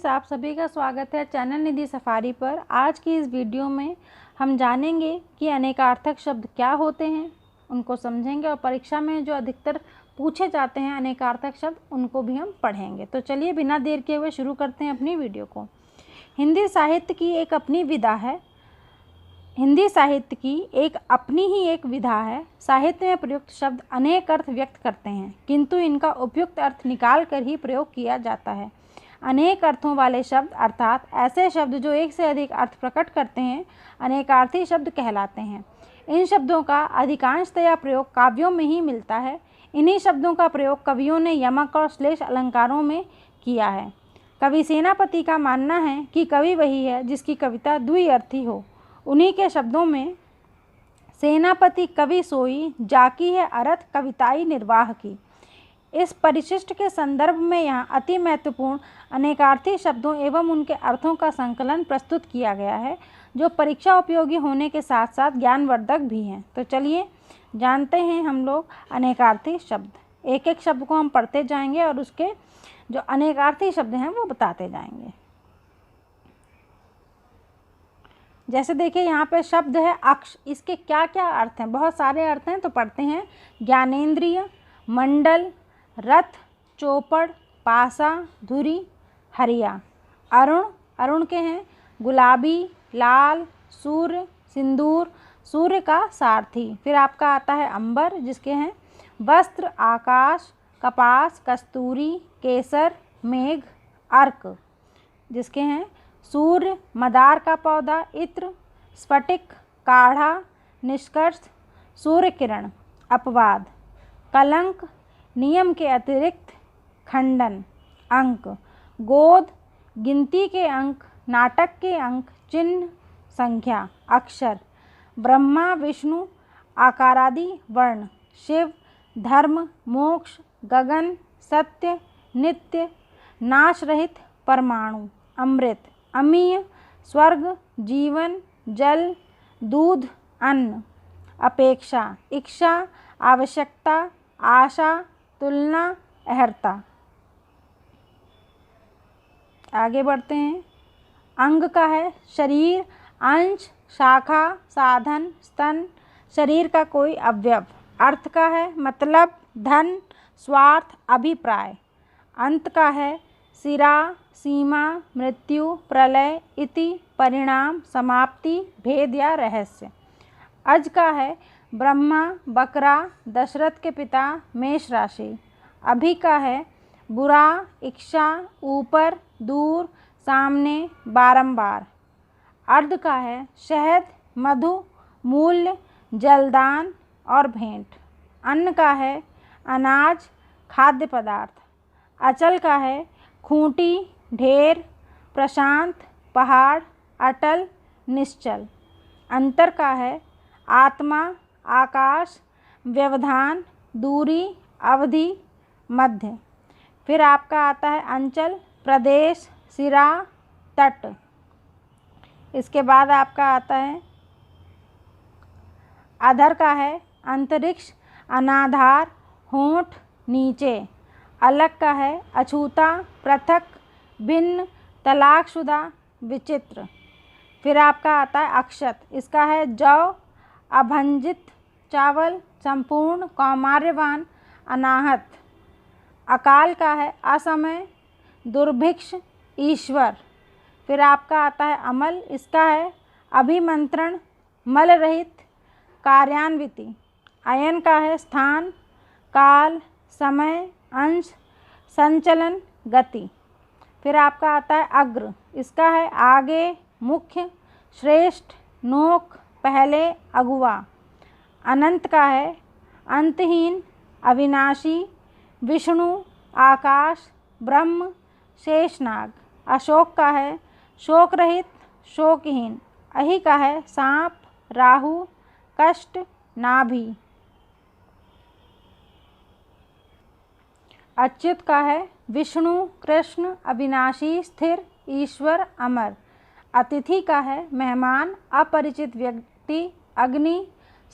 Friends, आप सभी का स्वागत है चैनल निधि सफारी पर। आज की इस वीडियो में हम जानेंगे कि अनेकार्थक शब्द क्या होते हैं, उनको समझेंगे और परीक्षा में जो अधिकतर पूछे जाते हैं अनेकार्थक शब्द उनको भी हम पढ़ेंगे। तो चलिए बिना देर किए हुए शुरू करते हैं अपनी वीडियो को। हिंदी साहित्य की एक अपनी विधा है। हिंदी साहित्य की एक अपनी ही एक विधा है। साहित्य में प्रयुक्त शब्द अनेक अर्थ व्यक्त करते हैं, किंतु इनका उपयुक्त अर्थ निकाल कर ही प्रयोग किया जाता है। अनेक अर्थों वाले शब्द अर्थात ऐसे शब्द जो एक से अधिक अर्थ प्रकट करते हैं अनेकार्थी शब्द कहलाते हैं। इन शब्दों का अधिकांशतया प्रयोग काव्यों में ही मिलता है। इन्हीं शब्दों का प्रयोग कवियों ने यमक और श्लेष अलंकारों में किया है। कवि सेनापति का मानना है कि कवि वही है जिसकी कविता द्विअर्थी हो। उन्हीं के शब्दों में सेनापति कवि सोई जाकी है अरथ कविताई निर्वाह की। इस परिशिष्ट के संदर्भ में यहाँ अति महत्वपूर्ण अनेकार्थी शब्दों एवं उनके अर्थों का संकलन प्रस्तुत किया गया है, जो परीक्षा उपयोगी होने के साथ साथ ज्ञानवर्धक भी हैं। तो चलिए जानते हैं हम लोग अनेकार्थी शब्द। एक एक शब्द को हम पढ़ते जाएंगे और उसके जो अनेकार्थी शब्द हैं वो बताते जाएंगे। जैसे देखिए यहाँ पे शब्द है अक्ष। इसके क्या क्या अर्थ हैं? बहुत सारे अर्थ हैं, तो पढ़ते हैं। ज्ञानेंद्रिय, मंडल, रथ, चौपड़, पासा, धुरी, हरिया। अरुण, अरुण के हैं गुलाबी, लाल, सूर्य, सिंदूर, सूर्य का सारथी। फिर आपका आता है अंबर, जिसके हैं वस्त्र, आकाश, कपास, कस्तूरी, केसर, मेघ, अर्क, जिसके हैं सूर्य, मदार का पौधा, इत्र, स्फटिक, काढ़ा, निष्कर्ष, सूर्य किरण, अपवाद, कलंक, नियम के अतिरिक्त, खंडन, अंक, गोद, गिनती के अंक, नाटक के अंक, चिन्ह, संख्या, अक्षर, ब्रह्मा, विष्णु, आकारादि वर्ण, शिव, धर्म, मोक्ष, गगन, सत्य, नित्य, नाश रहित, परमाणु, अमृत, अमीय, स्वर्ग, जीवन, जल, दूध, अन्न, अपेक्षा, इच्छा, आवश्यकता, आशा, तुलना, अहर्ता। आगे बढ़ते हैं। अंग का है शरीर, अंश, शाखा, साधन, स्तन, शरीर का कोई अवयव। अर्थ का है मतलब, धन, स्वार्थ, अभिप्राय। अंत का है सिरा, सीमा, मृत्यु, प्रलय, इति, परिणाम, समाप्ति, भेद या रहस्य। अज का है ब्रह्मा, बकरा, दशरथ के पिता, मेष राशि। अभि का है बुरा, इच्छा, ऊपर, दूर, सामने, बारंबार। अर्ध का है शहद, मधु, मूल्य, जलदान और भेंट। अन्न का है अनाज, खाद्य पदार्थ। अचल का है खूंटी, ढेर, प्रशांत, पहाड़, अटल, निश्चल। अंतर का है आत्मा, आकाश, व्यवधान, दूरी, अवधि, मध्य। फिर आपका आता है अंचल, प्रदेश, सिरा, तट। इसके बाद आपका आता है अधर का है अंतरिक्ष, अनाधार, होंठ, नीचे। अलग का है अछूता, पृथक, भिन्न, तलाकशुदा, विचित्र। फिर आपका आता है अक्षत। इसका है जौ, अभंजित, चावल, संपूर्ण, कौमार्यवान, अनाहत। अकाल का है असमय, दुर्भिक्ष, ईश्वर। फिर आपका आता है अमल। इसका है अभिमंत्रण, मल रहित, कार्यान्विति। अयन का है स्थान, काल, समय, अंश, संचलन, गति। फिर आपका आता है अग्र। इसका है आगे, मुख्य, श्रेष्ठ, नोक, पहले, अगुआ। अनंत का है अंतहीन, अविनाशी, विष्णु, आकाश, ब्रह्म, शेषनाग। अशोक का है शोक रहित, शोकहीन। अहि का है सांप, राहु, कष्ट, नाभि। अच्युत का है विष्णु, कृष्ण, अविनाशी, स्थिर, ईश्वर, अमर। अतिथि का है मेहमान, अपरिचित व्यक्ति, अग्नि,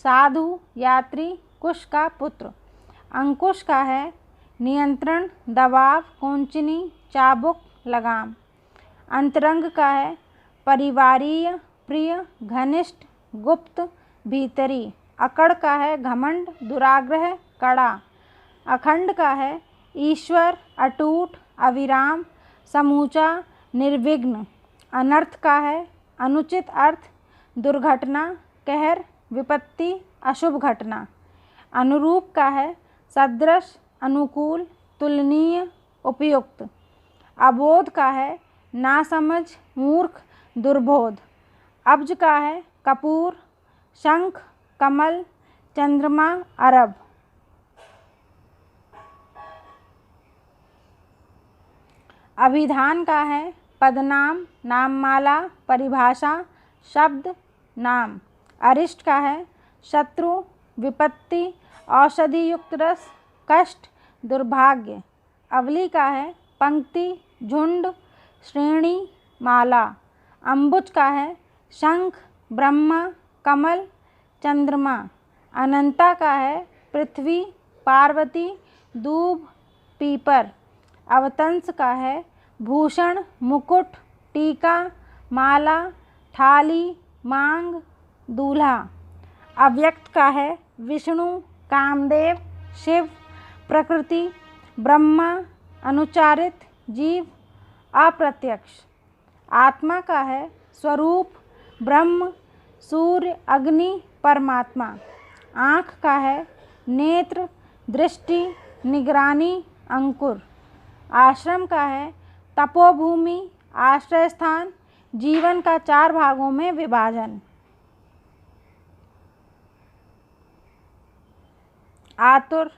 साधु, यात्री, कुश का पुत्र। अंकुश का है नियंत्रण, दबाव, कोंचनी, चाबुक, लगाम। अंतरंग का है परिवारीय, प्रिय, घनिष्ठ, गुप्त, भीतरी। अकड़ का है घमंड, दुराग्रह, कड़ा। अखंड का है ईश्वर, अटूट, अविराम, समूचा, निर्विघ्न। अनर्थ का है अनुचित अर्थ, दुर्घटना, कहर, विपत्ति, अशुभ घटना। अनुरूप का है सदृश, अनुकूल, तुलनीय, उपयुक्त। अबोध का है नासमझ, मूर्ख, दुर्बोध। अब्ज का है कपूर, शंख, कमल, चंद्रमा, अरब। अभिधान का है पदनाम, नाममाला, परिभाषा, शब्द, नाम। अरिष्ट का है शत्रु, विपत्ति, औषधि युक्त रस, कष्ट, दुर्भाग्य। अवली का है पंक्ति, झुंड, श्रेणी, माला। अम्बुज का है शंख, ब्रह्मा, कमल, चंद्रमा। अनंता का है पृथ्वी, पार्वती, दूब, पीपर। अवतंस का है भूषण, मुकुट, टीका, माला, थाली, मांग, दूल्हा। अव्यक्त का है विष्णु, कामदेव, शिव, प्रकृति, ब्रह्मा, अनुचारित, जीव, अप्रत्यक्ष। आत्मा का है स्वरूप, ब्रह्म, सूर्य, अग्नि, परमात्मा। आँख का है नेत्र, दृष्टि, निगरानी, अंकुर। आश्रम का है तपोभूमि, आश्रय स्थान, जीवन का 4 भागों में विभाजन। आतुर,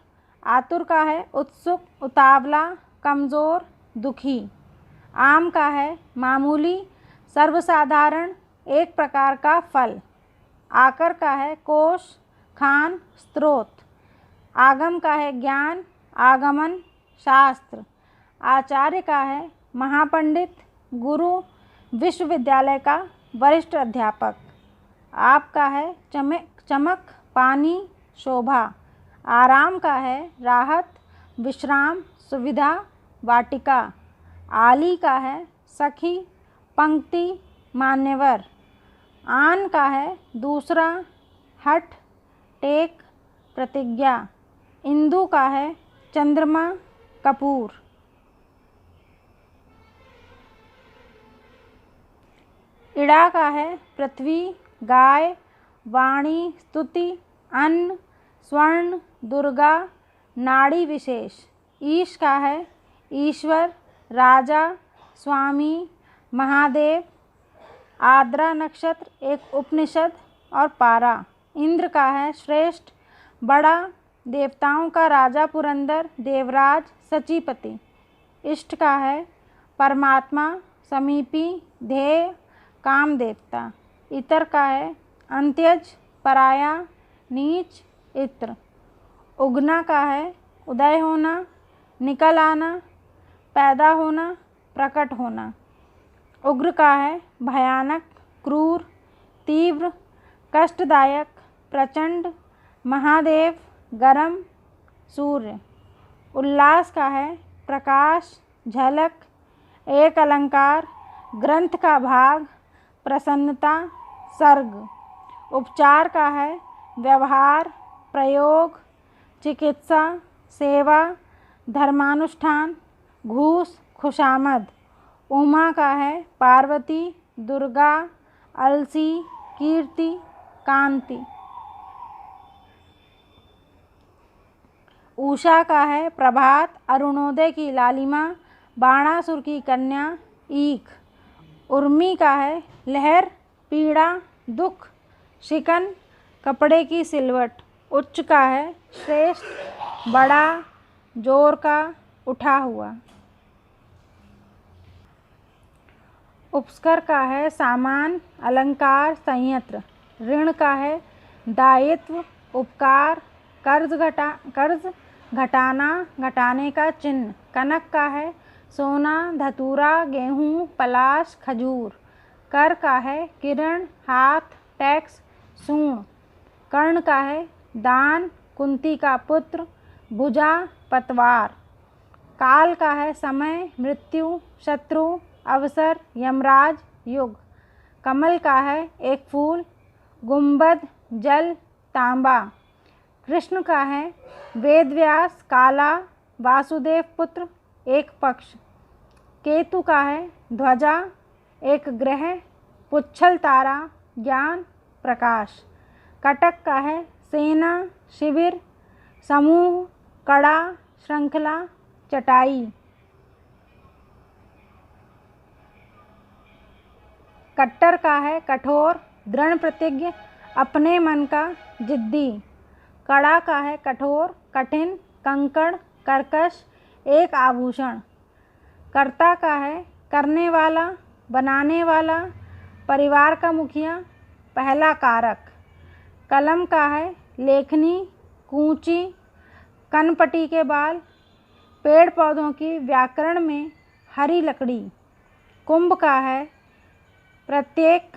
आतुर का है उत्सुक, उतावला, कमज़ोर, दुखी। आम का है मामूली, सर्वसाधारण, एक प्रकार का फल। आकर का है कोश, खान, स्रोत। आगम का है ज्ञान, आगमन, शास्त्र। आचार्य का है महापंडित, गुरु, विश्वविद्यालय का वरिष्ठ अध्यापक। आप का है चमक, पानी, शोभा। आराम का है राहत, विश्राम, सुविधा, वाटिका। आली का है सखी, पंक्ति, मान्यवर। आन का है दूसरा, हठ, टेक, प्रतिज्ञा। इंदु का है चंद्रमा, कपूर। इड़ा का है पृथ्वी, गाय, वाणी, स्तुति, अन्न, स्वर्ण, दुर्गा, नाड़ी विशेष। ईश का है ईश्वर, राजा, स्वामी, महादेव। आद्रा नक्षत्र एक उपनिषद और पारा। इंद्र का है श्रेष्ठ, बड़ा, देवताओं का राजा पुरंदर, देवराज, सचीपति। इष्ट का है परमात्मा, समीपी, ध्येय, काम देवता। इतर का है अंत्यज, पराया, नीच, इत्र। उगना का है उदय होना, निकल आना, पैदा होना, प्रकट होना। उग्र का है भयानक, क्रूर, तीव्र, कष्टदायक, प्रचंड, महादेव, गरम, सूर्य। उल्लास का है प्रकाश, झलक, एक अलंकार, ग्रंथ का भाग, प्रसन्नता, सर्ग। उपचार का है व्यवहार, प्रयोग, चिकित्सा, सेवा, धर्मानुष्ठान, घूस, खुशामद। उमा का है पार्वती, दुर्गा, अलसी, कीर्ति, कांति। उषा का है प्रभात, अरुणोदय की लालिमा, बाणासुर की कन्या, ईख। उर्मी का है लहर, पीड़ा, दुख, शिकन, कपड़े की सिलवट। उच्च का है श्रेष्ठ, बड़ा, जोर का, उठा हुआ। उपस्कर का है सामान, अलंकार, संयंत्र। ऋण का है दायित्व, उपकार, कर्ज घटाना, घटाने का चिन्ह। कनक का है सोना, धतूरा, गेहूँ, पलाश, खजूर। कर का है किरण, हाथ, टैक्स, सूंड। कर्ण का है दान, कुंती का पुत्र, भुजा, पतवार। काल का है समय, मृत्यु, शत्रु, अवसर, यमराज, युग। कमल का है एक फूल, गुंबद, जल, तांबा। कृष्ण का है वेदव्यास, काला, वासुदेव पुत्र, एक पक्ष। केतु का है ध्वजा, एक ग्रह, पुच्छल तारा, ज्ञान, प्रकाश। कटक का है सेना, शिविर, समूह, कड़ा, श्रृंखला, चटाई। कट्टर का है कठोर, दृढ़ प्रतिज्ञ, अपने मन का, जिद्दी। कड़ा का है कठोर, कठिन, कंकड़, कर्कश, एक आभूषण। कर्ता का है करने वाला, बनाने वाला, परिवार का मुखिया, पहला कारक। कलम का है लेखनी, कूंची, कनपटी के बाल, पेड़ पौधों की व्याकरण में हरी लकड़ी। कुंभ का है प्रत्येक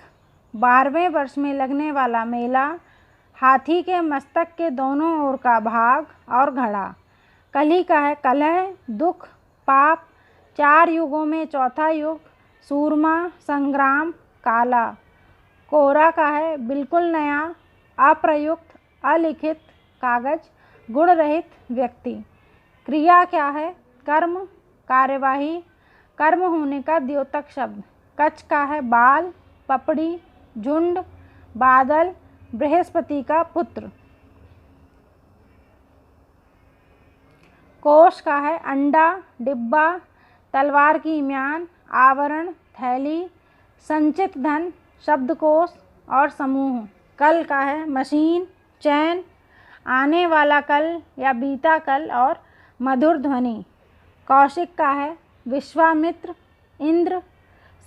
12वें वर्ष में लगने वाला मेला, हाथी के मस्तक के दोनों ओर का भाग और घड़ा। कली का है कलह, दुख, पाप, 4 युगों में चौथा युग, सूरमा, संग्राम, काला। कोरा का है बिल्कुल नया, अप्रयुक्त, अलिखित कागज, गुण रहित व्यक्ति। क्रिया क्या है? कर्म, कार्यवाही, कर्म होने का द्योतक शब्द। कच्छ का है बाल, पपड़ी, झुंड, बादल, बृहस्पति का पुत्र। कोश का है अंडा, डिब्बा, तलवार की म्यान, आवरण, थैली, संचित धन, शब्दकोश और समूह। कल का है मशीन, चैन, आने वाला कल या बीता कल और मधुर ध्वनि। कौशिक का है विश्वामित्र, इंद्र,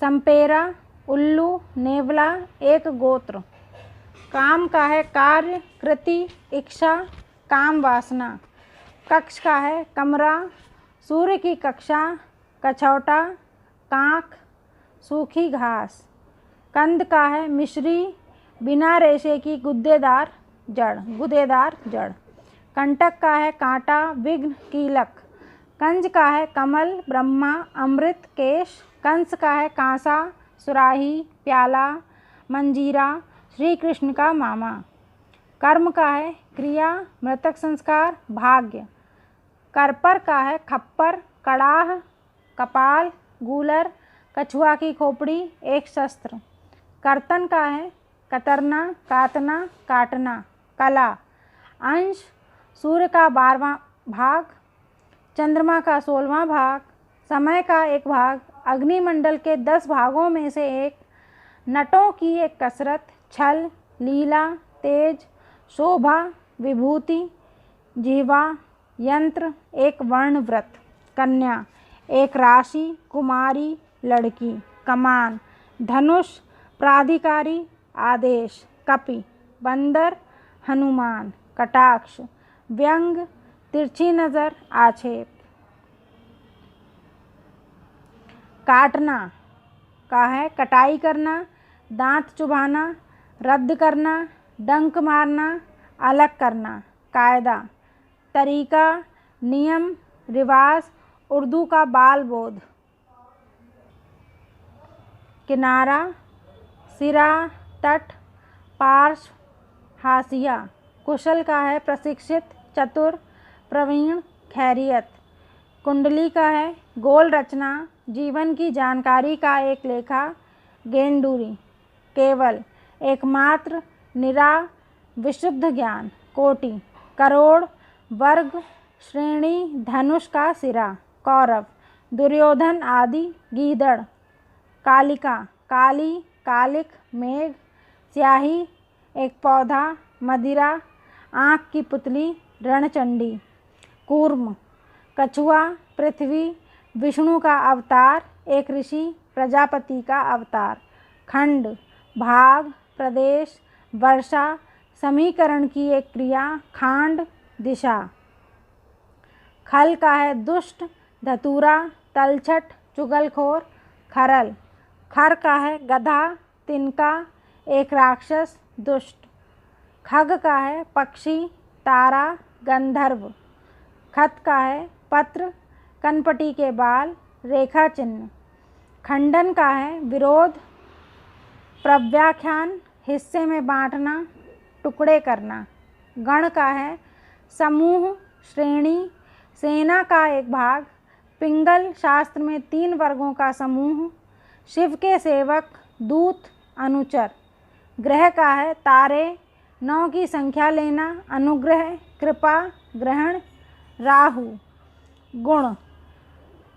संपेरा, उल्लू, नेवला, एक गोत्र। काम का है कार्य, कृति, इच्छा, काम वासना। कक्ष का है कमरा, सूर्य की कक्षा, कछौटा, कांख, सूखी घास। कंद का है मिश्री, बिना रेशे की गुदेदार जड़। कंटक का है कांटा, विघ्न, कीलक। कंज का है कमल, ब्रह्मा, अमृत, केश। कंस का है कांसा, सुराही, प्याला, मंजीरा, श्री कृष्ण का मामा। कर्म का है क्रिया, मृतक संस्कार, भाग्य। करपर का है खप्पर, कड़ाह, कपाल, गूलर, कछुआ की खोपड़ी, एक शस्त्र। कर्तन का है कतरना, काटना, काटना, कला। अंश, सूर्य का 12वां भाग, चंद्रमा का 16वां भाग, समय का एक भाग, अग्निमंडल के 10 भागों में से एक, नटों की एक कसरत, छल, लीला, तेज, शोभा, विभूति, जिह्वा, यंत्र, एक वर्ण व्रत। कन्या, एक राशि, कुमारी, लड़की। कमान, धनुष, प्राधिकारी, आदेश। कपि, बंदर, हनुमान। कटाक्ष, व्यंग, तिरछी नज़र, आक्षेप। काटना का है कटाई करना, दांत चुभाना, रद्द करना, डंक मारना, अलग करना। कायदा, तरीका, नियम, रिवाज, उर्दू का बाल बोध। किनारा, सिरा, तट, पार्श्व, हाशिया। कुशल का है प्रशिक्षित, चतुर, प्रवीण, खैरियत। कुंडली का है गोल रचना, जीवन की जानकारी का एक लेखा, गेंडूरी। केवल, एकमात्र, निरा, विशुद्ध ज्ञान। कोटि, करोड़, वर्ग, श्रेणी, धनुष का सिरा। कौरव, दुर्योधन आदि, गीदड़। कालिका, काली, कालिक, मेघ। स्याही, एक पौधा, मदिरा, आँख की पुतली, रणचंडी। कूर्म, कछुआ, पृथ्वी, विष्णु का अवतार, एक ऋषि, प्रजापति का अवतार। खंड, भाग, प्रदेश, वर्षा, समीकरण की एक क्रिया, खांड, दिशा। खल का है दुष्ट, धतूरा, तलछट, चुगलखोर, खरल। खर का है गधा, तिनका, एक राक्षस, दुष्ट। खग का है पक्षी, तारा, गंधर्व। खत का है पत्र, कनपटी के बाल, रेखा चिन्ह। खंडन का है विरोध, प्रव्याख्यान हिस्से में बांटना, टुकड़े करना। गण का है समूह, श्रेणी, सेना का एक भाग। पिंगल शास्त्र में 3 वर्गों का समूह। शिव के सेवक, दूत, अनुचर। ग्रह का है तारे, 9 की संख्या लेना, अनुग्रह, कृपा, ग्रहण, राहु। गुण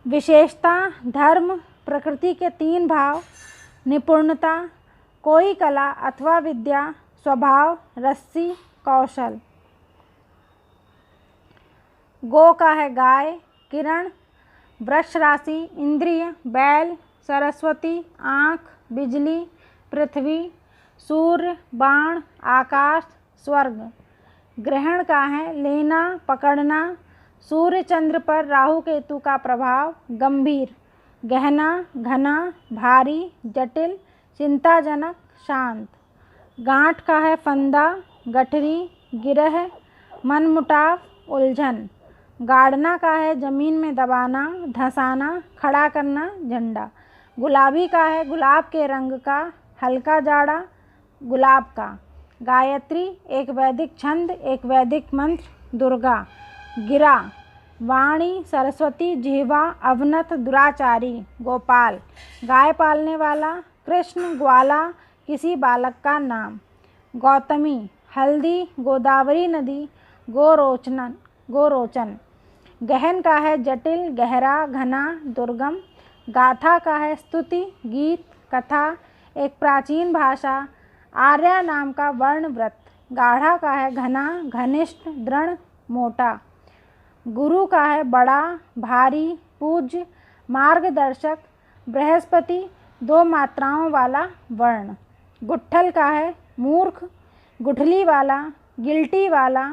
विशेषता, धर्म, प्रकृति के 3 भाव, निपुणता, कोई कला अथवा विद्या, स्वभाव, रस्सी, कौशल। गो का है गाय, किरण, वृष राशि, इंद्रिय, बैल, सरस्वती, आँख, बिजली, पृथ्वी, सूर्य, बाण, आकाश, स्वर्ग। ग्रहण का है लेना, पकड़ना, सूर्य चंद्र पर राहु केतु का प्रभाव, गंभीर, गहना, घना, भारी, जटिल, चिंताजनक, शांत। गांठ का है फंदा, गठरी, गिरह, मनमुटाव, उलझन। गाड़ना का है जमीन में दबाना, धंसाना, खड़ा करना, झंडा। गुलाबी का है गुलाब के रंग का, हल्का जाड़ा, गुलाब का। गायत्री एक वैदिक छंद, एक वैदिक मंत्र, दुर्गा। गिरा वाणी, सरस्वती, जिह्वा, अवनत, दुराचारी, गोपाल। गाय पालने वाला, कृष्ण, ग्वाला, किसी बालक का नाम। गौतमी हल्दी, गोदावरी नदी, गोरोचन। गहन का है जटिल, गहरा, घना, दुर्गम। गाथा का है स्तुति, गीत, कथा, एक प्राचीन भाषा, आर्या नाम का वर्ण व्रत। गाढ़ा का है घना, घनिष्ठ, दृढ़, मोटा। गुरु का है बड़ा, भारी, पूज्य, मार्गदर्शक, बृहस्पति, 2 मात्राओं वाला वर्ण। गुट्ठल का है मूर्ख, गुठली वाला, गिल्टी वाला,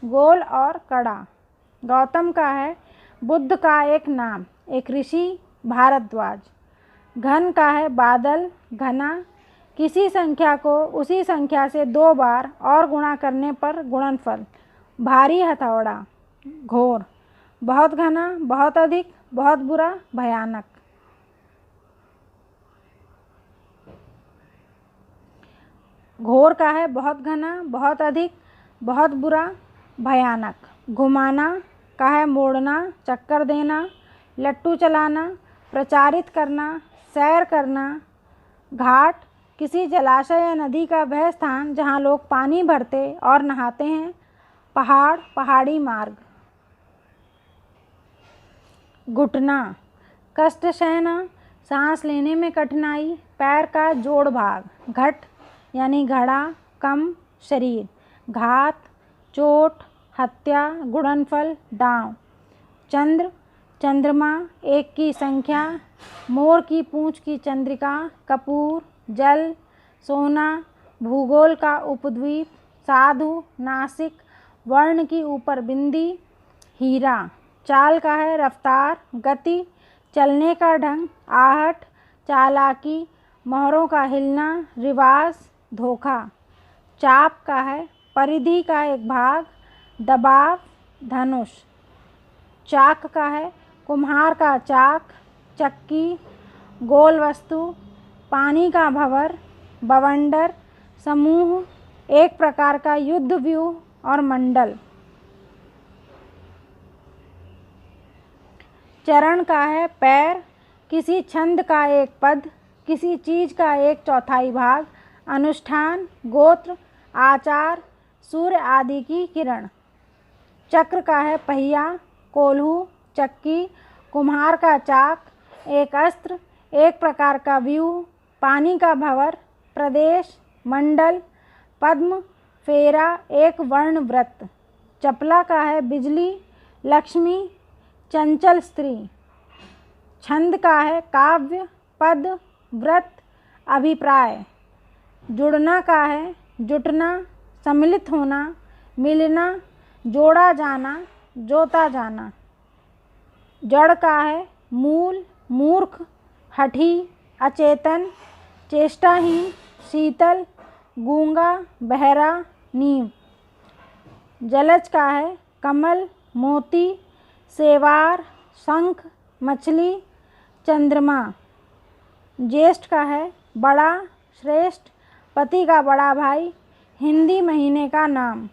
गोल और कड़ा। गौतम का है बुद्ध का एक नाम, एक ऋषि, भारद्वाज। घन का है बादल, घना, किसी संख्या को उसी संख्या से 2 बार और गुणा करने पर गुणनफल, भारी हथौड़ा। घोर बहुत घना, बहुत अधिक, बहुत बुरा, भयानक। घोर का है बहुत घना, बहुत अधिक, बहुत बुरा, भयानक। घुमाना का है मोड़ना, चक्कर देना, लट्टू चलाना, प्रचारित करना, सैर करना। घाट किसी जलाशय या नदी का वह स्थान जहाँ लोग पानी भरते और नहाते हैं। पहाड़, पहाड़ी मार्ग। घुटना कष्ट सहना, सांस लेने में कठिनाई, पैर का जोड़ भाग। घट यानी घड़ा, कम, शरीर। घात चोट, हत्या, गुणनफल, दांव। चंद्र चंद्रमा, 1 की संख्या, मोर की पूंछ की चंद्रिका, कपूर, जल, सोना, भूगोल का उपद्वीप, साधु, नासिक, वर्ण की ऊपर बिंदी, हीरा। चाल का है रफ्तार, गति, चलने का ढंग, आहट, चालाकी, मोहरों का हिलना, रिवाज, धोखा। चाप का है परिधि का एक भाग, दबाव, धनुष। चाक का है कुम्हार का चाक, चक्की, गोल वस्तु, पानी का भंवर, बवंडर, समूह, एक प्रकार का युद्ध व्यूह और मंडल। चरण का है पैर, किसी छंद का एक पद, किसी चीज का 1/4 भाग, अनुष्ठान, गोत्र, आचार, सूर्य आदि की किरण। चक्र का है पहिया, कोल्हू, चक्की, कुम्हार का चाक, एक अस्त्र, एक प्रकार का व्यूह, पानी का भंवर, प्रदेश, मंडल, पद्म, फेरा, एक वर्ण व्रत। चपला का है बिजली, लक्ष्मी, चंचल स्त्री। छंद का है काव्य, पद, व्रत, अभिप्राय। जुड़ना का है जुटना, सम्मिलित होना, मिलना, जोड़ा जाना, जोता जाना। जड़ का है मूल, मूर्ख, हठी, अचेतन, चेष्टाहीन, शीतल, गूंगा, बहरा, नींव। जलज का है कमल, मोती, सेवार, शंख, मछली, चंद्रमा। ज्येष्ठ का है बड़ा, श्रेष्ठ, पति का बड़ा भाई, हिंदी महीने का नाम।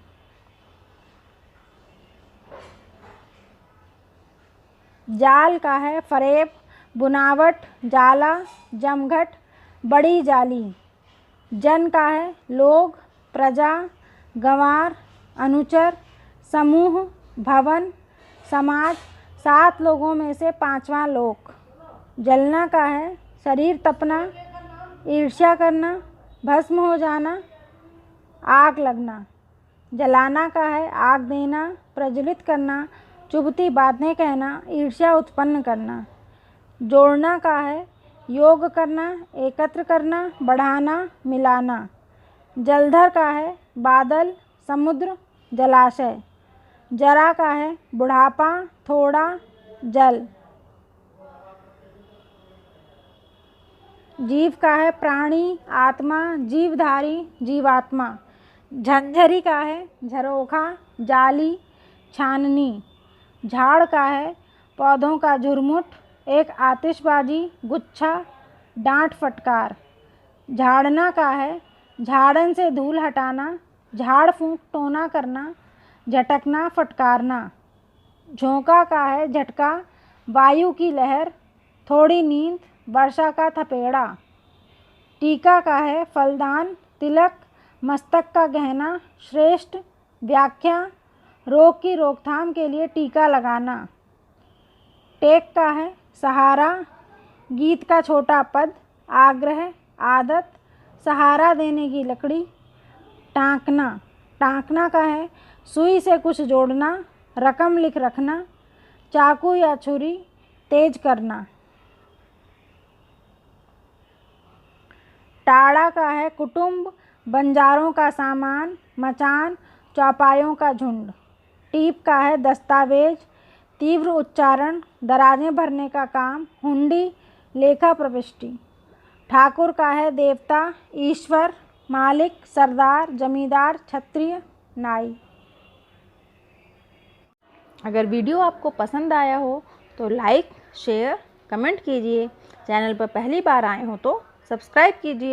जाल का है फरेब, बुनावट, जाला, जमघट, बड़ी जाली। जन का है लोग, प्रजा, गंवार, अनुचर, समूह, भवन, समाज, 7 लोगों में से 5वां लोक। जलना का है शरीर तपना, ईर्ष्या करना, भस्म हो जाना, आग लगना। जलाना का है आग देना, प्रज्वलित करना, चुभती बातें कहना, ईर्ष्या उत्पन्न करना। जोड़ना का है योग करना, एकत्र करना, बढ़ाना, मिलाना। जलधर का है बादल, समुद्र, जलाशय। जरा का है बुढ़ापा, थोड़ा, जल। जीव का है प्राणी, आत्मा, जीवधारी, जीवात्मा। झंझरी का है झरोखा, जाली, छाननी। झाड़ का है पौधों का झुरमुट, एक आतिशबाजी, गुच्छा, डांट फटकार। झाड़ना का है झाड़न से धूल हटाना, झाड़ फूंक, टोना करना, झटकना, फटकारना। झोंका का है झटका, वायु की लहर, थोड़ी नींद, वर्षा का थपेड़ा। टीका का है फलदान, तिलक, मस्तक का गहना, श्रेष्ठ, व्याख्या, रोग की रोकथाम के लिए टीका लगाना। टेक का है सहारा, गीत का छोटा पद, आग्रह, आदत, सहारा देने की लकड़ी। टाँकना, टाँकना का है सुई से कुछ जोड़ना, रकम लिख रखना, चाकू या छुरी तेज करना। टाड़ा का है कुटुंब, बंजारों का सामान, मचान, चौपायों का झुंड। टीप का है दस्तावेज, तीव्र उच्चारण, दराजें भरने का काम, हुंडी, लेखा प्रविष्टि। ठाकुर का है देवता, ईश्वर, मालिक, सरदार, जमींदार, क्षत्रिय, नाई। अगर वीडियो आपको पसंद आया हो तो लाइक, शेयर, कमेंट कीजिए। चैनल पर पहली बार आए हो तो सब्सक्राइब कीजिए।